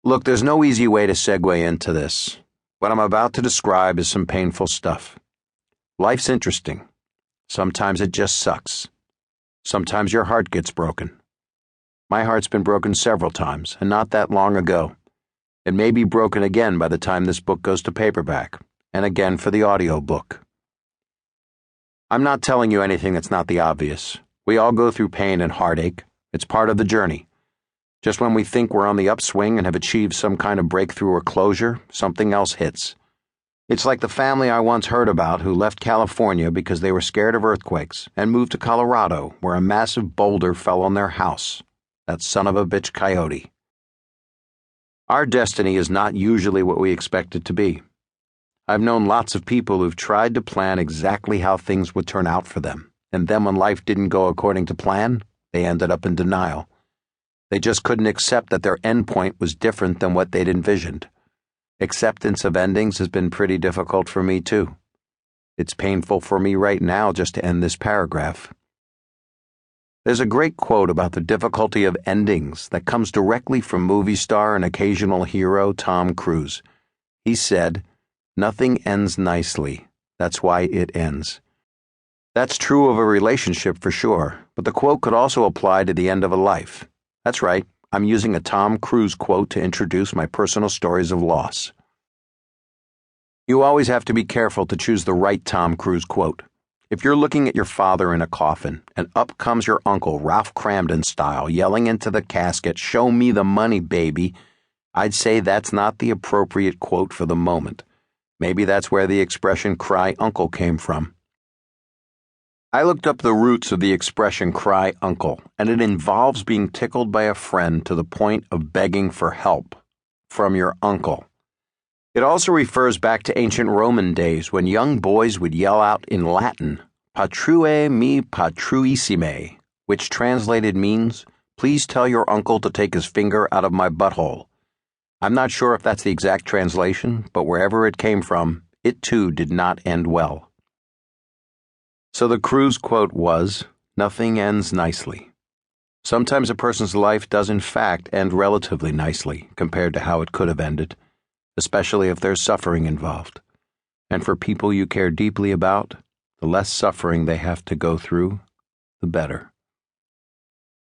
Look, there's no easy way to segue into this. What I'm about to describe is some painful stuff. Life's interesting. Sometimes it just sucks. Sometimes your heart gets broken. My heart's been broken several times, and not that long ago. It may be broken again by the time this book goes to paperback, and again for the audiobook. I'm not telling you anything that's not the obvious. We all go through pain and heartache. It's part of the journey. Just when we think we're on the upswing and have achieved some kind of breakthrough or closure, something else hits. It's like the family I once heard about who left California because they were scared of earthquakes and moved to Colorado, where a massive boulder fell on their house. That son of a bitch coyote. Our destiny is not usually what we expect it to be. I've known lots of people who've tried to plan exactly how things would turn out for them, and then when life didn't go according to plan, they ended up in denial. They just couldn't accept that their endpoint was different than what they'd envisioned. Acceptance of endings has been pretty difficult for me, too. It's painful for me right now just to end this paragraph. There's a great quote about the difficulty of endings that comes directly from movie star and occasional hero Tom Cruise. He said, "Nothing ends nicely. That's why it ends." That's true of a relationship for sure, but the quote could also apply to the end of a life. That's right, I'm using a Tom Cruise quote to introduce my personal stories of loss. You always have to be careful to choose the right Tom Cruise quote. If you're looking at your father in a coffin, and up comes your uncle, Ralph Cramden style, yelling into the casket, "Show me the money, baby," I'd say that's not the appropriate quote for the moment. Maybe that's where the expression "cry uncle" came from. I looked up the roots of the expression "cry uncle," and it involves being tickled by a friend to the point of begging for help from your uncle. It also refers back to ancient Roman days when young boys would yell out in Latin, "Patrue mi patruissime," which translated means, "Please tell your uncle to take his finger out of my butthole." I'm not sure if that's the exact translation, but wherever it came from, it too did not end well. So the Cruise quote was, "Nothing ends nicely." Sometimes a person's life does in fact end relatively nicely compared to how it could have ended, especially if there's suffering involved. And for people you care deeply about, the less suffering they have to go through, the better.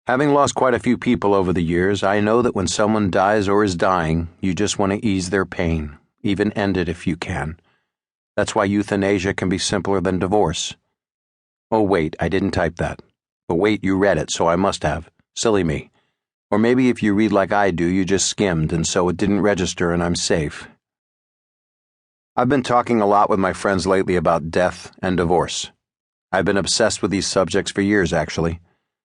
Having lost quite a few people over the years, I know that when someone dies or is dying, you just want to ease their pain, even end it if you can. That's why euthanasia can be simpler than divorce. Oh wait, I didn't type that. But wait, you read it, so I must have. Silly me. Or maybe if you read like I do, you just skimmed and so it didn't register and I'm safe. I've been talking a lot with my friends lately about death and divorce. I've been obsessed with these subjects for years, actually.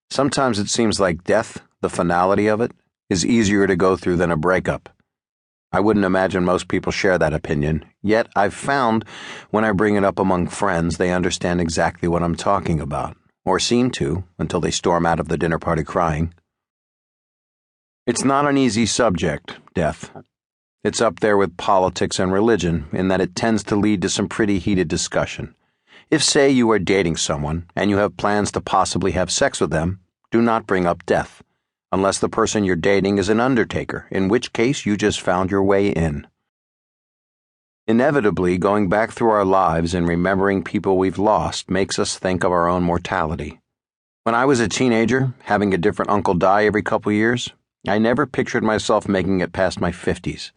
Sometimes it seems like death, the finality of it, is easier to go through than a breakup. I wouldn't imagine most people share that opinion, yet I've found when I bring it up among friends, they understand exactly what I'm talking about, or seem to, until they storm out of the dinner party crying. It's not an easy subject, death. It's up there with politics and religion in that it tends to lead to some pretty heated discussion. If, say, you are dating someone and you have plans to possibly have sex with them, do not bring up death, unless the person you're dating is an undertaker, in which case you just found your way in. Inevitably, going back through our lives and remembering people we've lost makes us think of our own mortality. When I was a teenager, having a different uncle die every couple years, I never pictured myself making it past my 50s.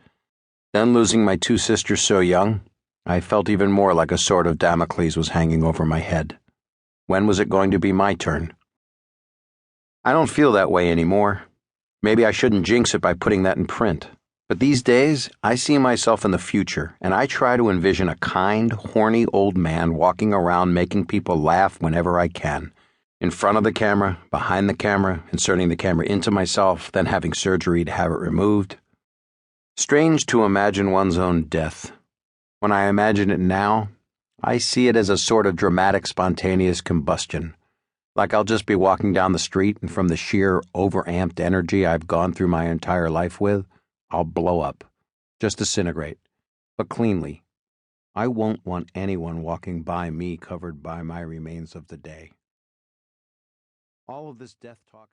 Then losing my two sisters so young, I felt even more like a sword of Damocles was hanging over my head. When was it going to be my turn? I don't feel that way anymore. Maybe I shouldn't jinx it by putting that in print. But these days, I see myself in the future, and I try to envision a kind, horny old man walking around making people laugh whenever I can. In front of the camera, behind the camera, inserting the camera into myself, then having surgery to have it removed. Strange to imagine one's own death. When I imagine it now, I see it as a sort of dramatic spontaneous combustion. Like I'll just be walking down the street and from the sheer overamped energy I've gone through my entire life with, I'll blow up. Just disintegrate. But cleanly. I won't want anyone walking by me covered by my remains of the day. All of this death talk